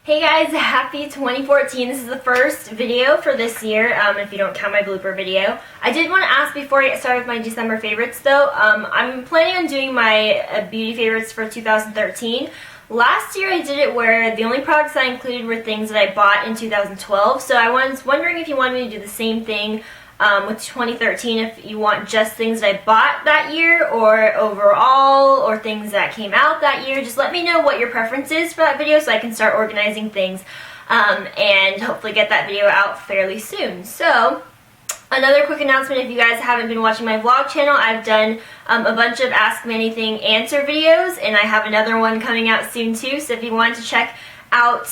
Hey guys, happy 2014. This is the first video for this year, if you don't count my blooper video. I did want to ask before I get started with my December favorites though, I'm planning on doing my beauty favorites for 2013. Last year I did it where the only products I included were things that I bought in 2012, so I was wondering if you wanted me to do the same thing with 2013, if you want just things that I bought that year or overall or things that came out that year. Just let me know what your preference is for that video so I can start organizing things and hopefully get that video out fairly soon. So another quick announcement, if you guys haven't been watching my vlog channel, I've done a bunch of Ask Me Anything answer videos, and I have another one coming out soon too, so if you wanted to check out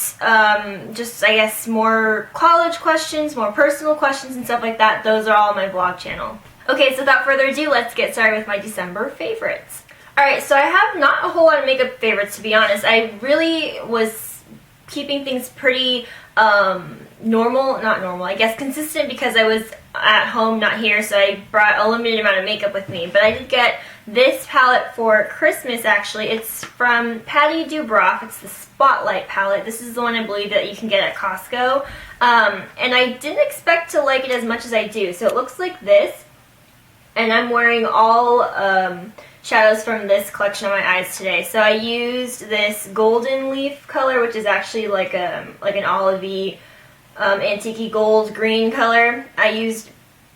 just, I guess, more college questions, more personal questions and stuff like that, those are all on my vlog channel. Okay, so without further ado, let's get started with my December favorites. Alright, so I have not a whole lot of makeup favorites, to be honest. I really was keeping things pretty I guess consistent, because I was at home, not here, so I brought a limited amount of makeup with me. But I did get this palette for Christmas, actually. It's from Patty Dubroff. It's the Spotlight palette. This is the one I believe that you can get at Costco. And I didn't expect to like it as much as I do. So it looks like this. And I'm wearing all shadows from this collection on my eyes today. So I used this Golden Leaf color, which is actually like an olivey, antique gold green color. I used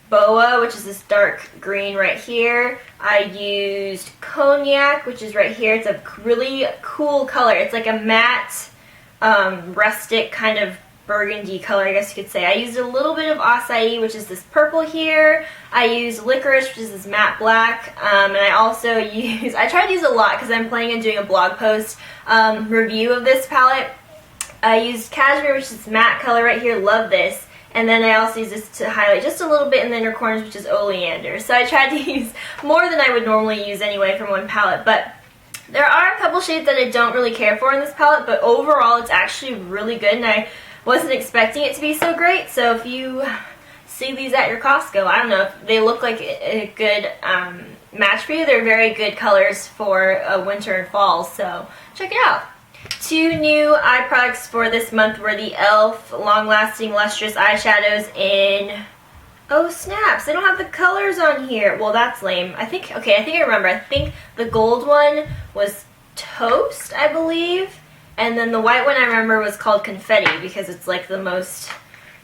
Boa, which is this dark green right here. I used Cognac, which is right here. It's a really cool color. It's like a matte, rustic kind of burgundy color, I guess you could say. I used a little bit of Acai, which is this purple here. I used Licorice, which is this matte black. And I also used, I try to use a lot because I'm planning on doing a blog post review of this palette. I used Cashmere, which is this matte color right here. Love this. And then I also use this to highlight just a little bit in the inner corners, which is Oleander. So I tried to use more than I would normally use anyway from one palette. But there are a couple shades that I don't really care for in this palette, but overall it's actually really good, and I wasn't expecting it to be so great. So if you see these at your Costco, I don't know if they look like a good match for you. They're very good colors for winter and fall, so check it out. Two new eye products for this month were the e.l.f. Long Lasting Lustrous Eyeshadows in... Oh snaps, they don't have the colors on here. Well, that's lame. I think I remember. I think the gold one was Toast, I believe. And then the white one I remember was called Confetti, because it's like the most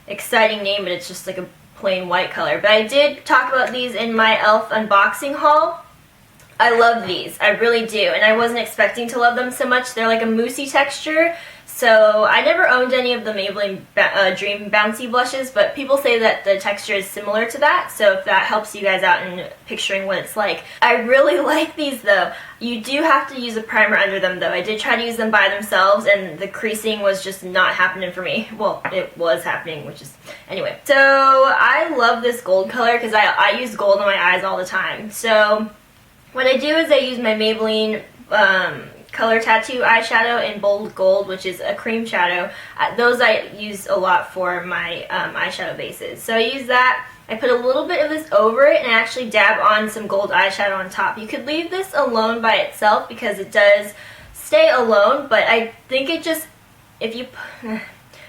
exciting name, but it's just like a plain white color. But I did talk about these in my e.l.f. unboxing haul. I love these, I really do, and I wasn't expecting to love them so much. They're like a moussey texture, so I never owned any of the Maybelline Dream Bouncy blushes, but people say that the texture is similar to that, so if that helps you guys out in picturing what it's like. I really like these though. You do have to use a primer under them though. I did try to use them by themselves, and the creasing was just not happening for me. Well, it was happening, which is... Anyway, so I love this gold color because I use gold on my eyes all the time. So what I do is I use my Maybelline Color Tattoo eyeshadow in Bold Gold, which is a cream shadow. Those I use a lot for my eyeshadow bases. So I use that. I put a little bit of this over it and I actually dab on some gold eyeshadow on top. You could leave this alone by itself because it does stay alone, but I think it just, if you,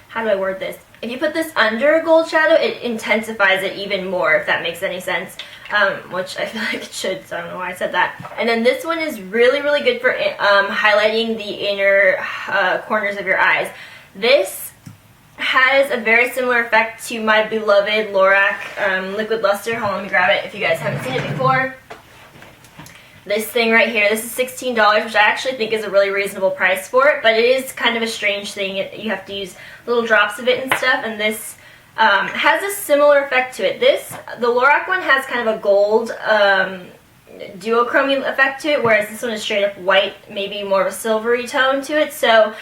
how do I word this? If you put this under a gold shadow, it intensifies it even more, if that makes any sense. Which I feel like it should, so I don't know why I said that. And then this one is really, really good for highlighting the inner corners of your eyes. This has a very similar effect to my beloved Lorac Liquid Luster. Hold on, let me grab it if you guys haven't seen it before. This thing right here, this is $16, which I actually think is a really reasonable price for it, but it is kind of a strange thing. You have to use little drops of it and stuff, and this has a similar effect to it. The Lorac one has kind of a gold duochrome effect to it, whereas this one is straight up white, maybe more of a silvery tone to it, so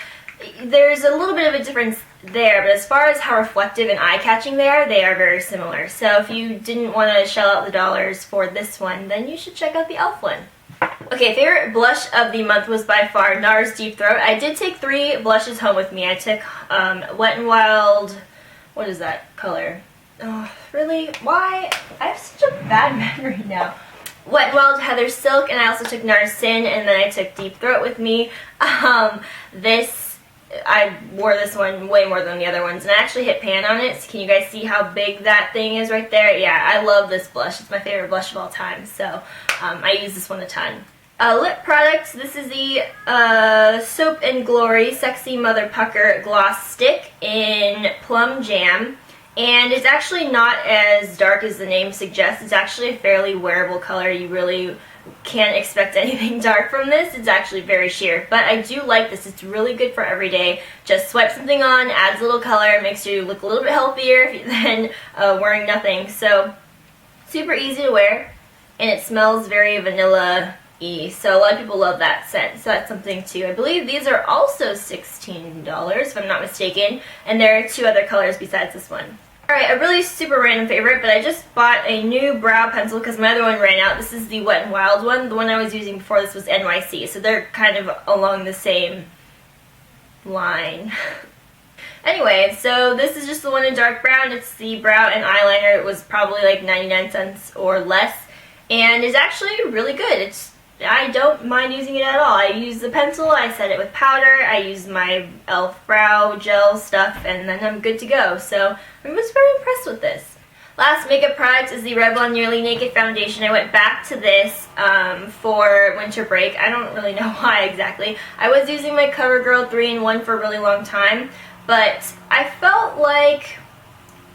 there's a little bit of a difference there, but as far as how reflective and eye-catching they are very similar. So if you didn't want to shell out the dollars for this one, then you should check out the e.l.f. one. Okay, favorite blush of the month was by far NARS Deep Throat. I did take 3 blushes home with me. I took Wet n Wild, what is that color? Oh, really? Why? I have such a bad memory now. Wet n Wild Heather Silk, and I also took NARS Sin, and then I took Deep Throat with me. This I wore this one way more than the other ones, and I actually hit pan on it. So can you guys see how big that thing is right there? Yeah, I love this blush. It's my favorite blush of all time, so I use this one a ton. Lip products, this is the Soap and Glory Sexy Mother Pucker Gloss Stick in Plum Jam. And it's actually not as dark as the name suggests. It's actually a fairly wearable color. You really can't expect anything dark from this. It's actually very sheer. But I do like this. It's really good for every day. Just swipe something on, adds a little color, makes you look a little bit healthier than wearing nothing. So super easy to wear, and it smells very vanilla-y. So a lot of people love that scent. So that's something too. I believe these are also $16 if I'm not mistaken. And there are 2 other colors besides this one. Alright, a really super random favorite, but I just bought a new brow pencil because my other one ran out. This is the Wet n Wild one. The one I was using before this was NYC, so they're kind of along the same line. Anyway, so this is just the one in dark brown. It's the brow and eyeliner. It was probably like 99 cents or less, and it's actually really good. I don't mind using it at all. I use the pencil, I set it with powder, I use my e.l.f. brow gel stuff, and then I'm good to go. So I was very impressed with this. Last makeup product is the Revlon Nearly Naked Foundation. I went back to this for winter break. I don't really know why exactly. I was using my CoverGirl 3-in-1 for a really long time, but I felt like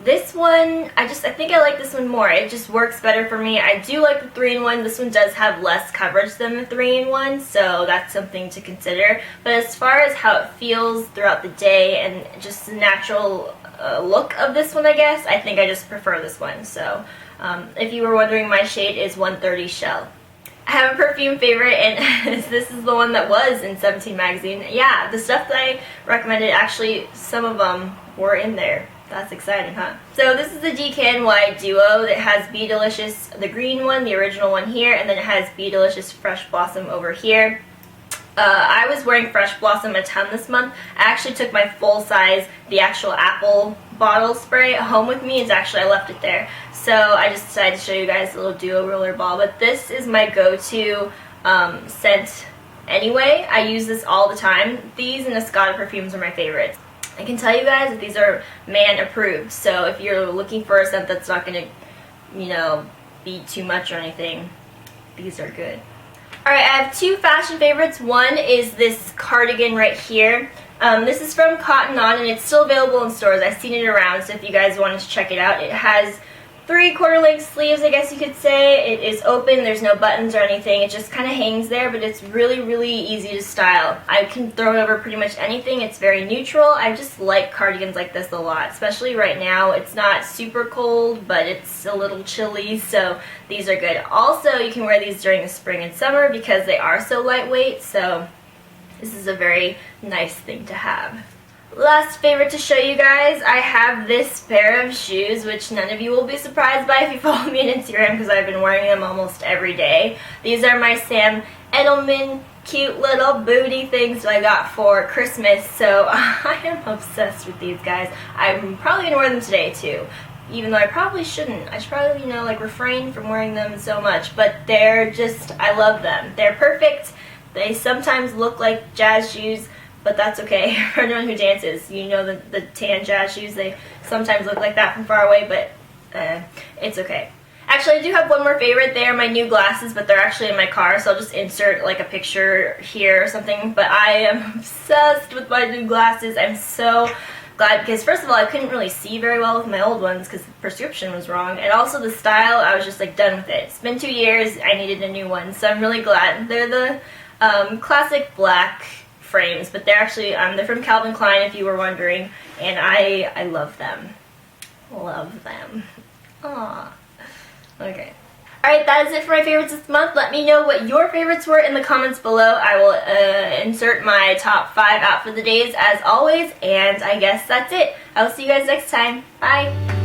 this one, I think I like this one more. It just works better for me. I do like the 3-in-1. This one does have less coverage than the 3-in-1, so that's something to consider. But as far as how it feels throughout the day and just the natural look of this one, I guess, I think I just prefer this one. So if you were wondering, my shade is 130 Shell. I have a perfume favorite, and this is the one that was in 17 magazine. Yeah, the stuff that I recommended, actually, some of them were in there. That's exciting, huh? So this is the DKNY Duo that has Be Delicious, the green one, the original one here, and then it has Be Delicious Fresh Blossom over here. I was wearing Fresh Blossom a ton this month. I actually took my full size, the actual apple bottle spray home with me. I left it there. So I just decided to show you guys a little Duo roller ball. But this is my go-to scent anyway. I use this all the time. These and Escada perfumes are my favorites. I can tell you guys that these are man approved, so if you're looking for a scent that's not going to, be too much or anything, these are good. Alright, I have 2 fashion favorites. One is this cardigan right here. This is from Cotton On, and it's still available in stores. I've seen it around, so if you guys wanted to check it out. It has 3/4 length sleeves, I guess you could say. It is open, there's no buttons or anything. It just kind of hangs there, but it's really, really easy to style. I can throw it over pretty much anything. It's very neutral. I just like cardigans like this a lot, especially right now. It's not super cold, but it's a little chilly, so these are good. Also, you can wear these during the spring and summer because they are so lightweight, so this is a very nice thing to have. Last favorite to show you guys, I have this pair of shoes, which none of you will be surprised by if you follow me on Instagram because I've been wearing them almost every day. These are my Sam Edelman cute little booty things that I got for Christmas, so I am obsessed with these guys. I'm probably going to wear them today too, even though I probably shouldn't. I should probably, refrain from wearing them so much, but they're just, I love them. They're perfect. They sometimes look like jazz shoes, but that's okay. For anyone who dances, the tan jazz shoes, they sometimes look like that from far away, but it's okay. Actually, I do have one more favorite. They are my new glasses, but they're actually in my car, so I'll just insert like a picture here or something. But I am obsessed with my new glasses. I'm so glad because, first of all, I couldn't really see very well with my old ones because the prescription was wrong, and also the style, I was just like done with it. It's been 2 years, I needed a new one, so I'm really glad. They're the classic black frames, but they're actually they're from Calvin Klein, if you were wondering, and I love them. Love them. Aww. Okay. Alright, that is it for my favorites this month. Let me know what your favorites were in the comments below. I will insert my top 5 outfit of the days as always, and I guess that's it. I will see you guys next time. Bye!